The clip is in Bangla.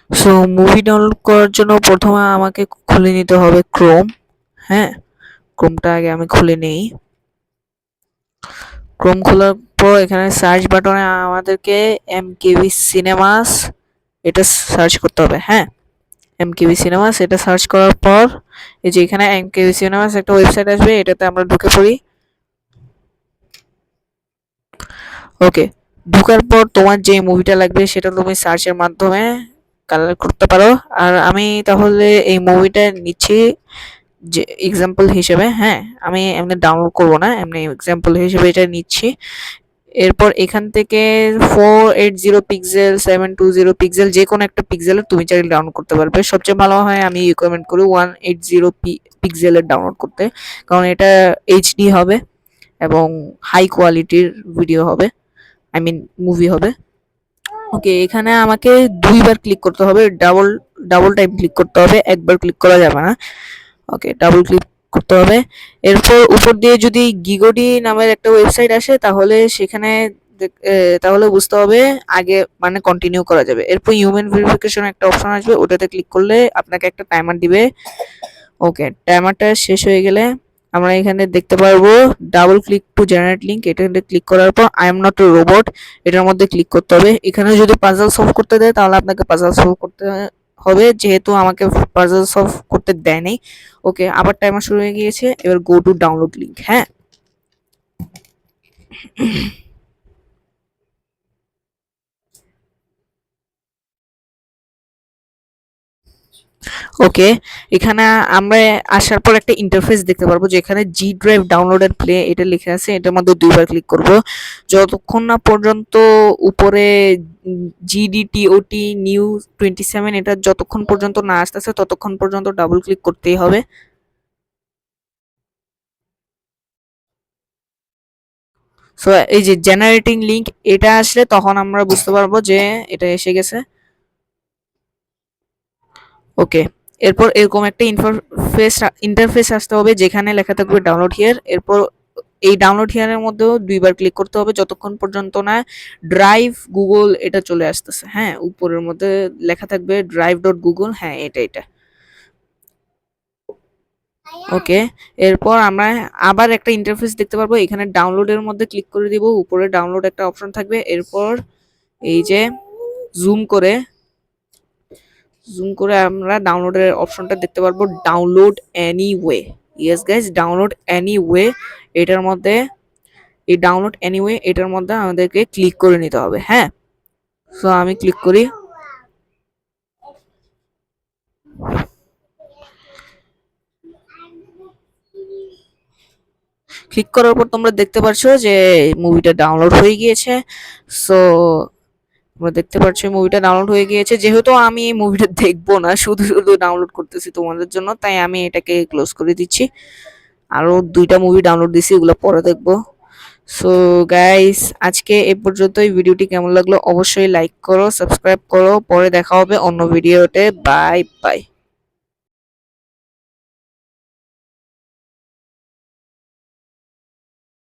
সো মুভি ডাউনলোড করার জন্য প্রথমে আমাকে খুলে নিতে হবে ক্রোম। হ্যাঁ, ক্রোমটা আগে আমি খুলে নেই। ক্রোম খোলার পর এখানে সার্চ বাটনে আমাদেরকে এমকেভি সিনেমাস এটা সার্চ করতে হবে। হ্যাঁ, এমকেভি সিনেমাস এটা সার্চ করার পর এই যে এখানে এমকেভি সিনেমাস একটা ওয়েবসাইট আসবে, এটাতে আমরা ঢুকে পড়ি। ওকে, ঢোকার পর তোমার যে মুভিটা লাগবে সেটা তুমি সার্চের মাধ্যমে কালেক্ট করতে পারো। আর আমি তাহলে এই মুভিটা নিচ্ছি যে এক্সাম্পল হিসেবে। হ্যাঁ, আমি এমনি ডাউনলোড করব না, এমনি এক্সাম্পল হিসেবে এটা নিচ্ছি। এরপর এখান থেকে 480 পিক্সেল 720 পিক্সেল যে কোনো একটা পিক্সেলের তুমি চাইলে ডাউনলোড করতে পারবে। সবচেয়ে ভালো হয় আমি রিকমেন্ড করি 180 পিক্সেলের ডাউনলোড করতে, কারণ এটা এইচডি হবে এবং হাই কোয়ালিটির ভিডিও হবে, আই মিন মুভি হবে। ওকে, এখানে আমাকে দুইবার ক্লিক করতে হবে, ডাবল ডাবল টাইম ক্লিক করতে হবে, একবার ক্লিক করা যাবে না। ওকে, ডাবল ক্লিক করতে হবে। এরপর উপর দিয়ে যদি গিগোডি নামের একটা ওয়েবসাইট আসে তাহলে সেখানে তাহলে বুঝতে হবে আগে মানে কন্টিনিউ করা যাবে। এরপর হিউম্যান ভেরিফিকেশন একটা অপশন আসবে, ওটাতে ক্লিক করলে আপনাকে একটা টাইমার দিবে। ওকে, টাইমারটা শেষ হয়ে গেলে আমরা এখানে দেখতে পারবো double click to generate link, এটাতে ক্লিক করার পর I am not a robot এটার মধ্যে ক্লিক করতে হবে। এখানে যদি পাজল সলভ করতে দেয় তাহলে আপনাকে পাজল সলভ করতে হবে, যেহেতু আমাকে পাজল সলভ করতে দেয় নাই। ওকে, আবার টাইমার শুরু হয়ে গিয়েছে, এবার গো টু ডাউনলোড লিংক। হ্যাঁ, ওকে, এখানে আমরা আসার পর একটা ইন্টারফেস দেখতে পারবো যেখানে জি ড্রাইভ ডাউনলোডের প্লে এটা লেখা আছে, এটার মধ্যে দুইবার ক্লিক করব। যতক্ষণ না পর্যন্ত উপরে জিডিটিওটি নিউ 27 এটা যতক্ষণ পর্যন্ত না আসতেছে ততক্ষণ পর্যন্ত ডাবল ক্লিক করতেই হবে। সো এই যে জেনারেটিং লিংক এটা আসলে তখন আমরা বুঝতে পারবো যে এটা এসে গেছে। ওকে, এরপর এরকম একটা ইন্টারফেস আসতে হবে যেখানে লেখা থাকবে ডাউনলোড হিয়ার। এরপর এই ডাউনলোড হিয়ারের মধ্যেও দুইবার ক্লিক করতে হবে যতক্ষণ পর্যন্ত না ড্রাইভ গুগল এটা চলে আসতেছে। হ্যাঁ, উপরের মধ্যে লেখা থাকবে ড্রাইভ ডট গুগল। হ্যাঁ, এটা। ওকে, এরপর আমরা আবার একটা ইন্টারফেস দেখতে পারবো, এখানে ডাউনলোডের মধ্যে ক্লিক করে দিব, উপরে ডাউনলোড একটা অপশন থাকবে। এরপর এই যে জুম করে আমরা ডাউনলোডের অপশনটা দেখতে পারবো, download anyway. Yes guys, download anyway এটার মধ্যে এই ডাউনলোড এনিওয়ে এটার মধ্যে আমাদেরকে ক্লিক করে নিতে হবে। হ্যাঁ, সো আমি ক্লিক করি। ক্লিক করার পর তোমরা দেখতে পাচ্ছ যে মুভিটা ডাউনলোড হয়ে গিয়েছে। সো তোমরা দেখতে পাচ্ছ মুভিটা ডাউনলোড হয়ে গিয়েছে। যেহেতু আমি এই মুভিটা দেখবো না, শুধু শুধু ডাউনলোড করতেছি তোমাদের জন্য, তাই আমি এটাকে ক্লোজ করে দিচ্ছি। আরো দুইটা মুভি ডাউনলোড দিছি, ওগুলো পরে দেখবো। সো গাইস, আজকে এ পর্যন্তই। ভিডিওটি কেমন লাগলো অবশ্যই লাইক করো, সাবস্ক্রাইব করো। পরে দেখা হবে অন্য ভিডিওতে। Bye bye.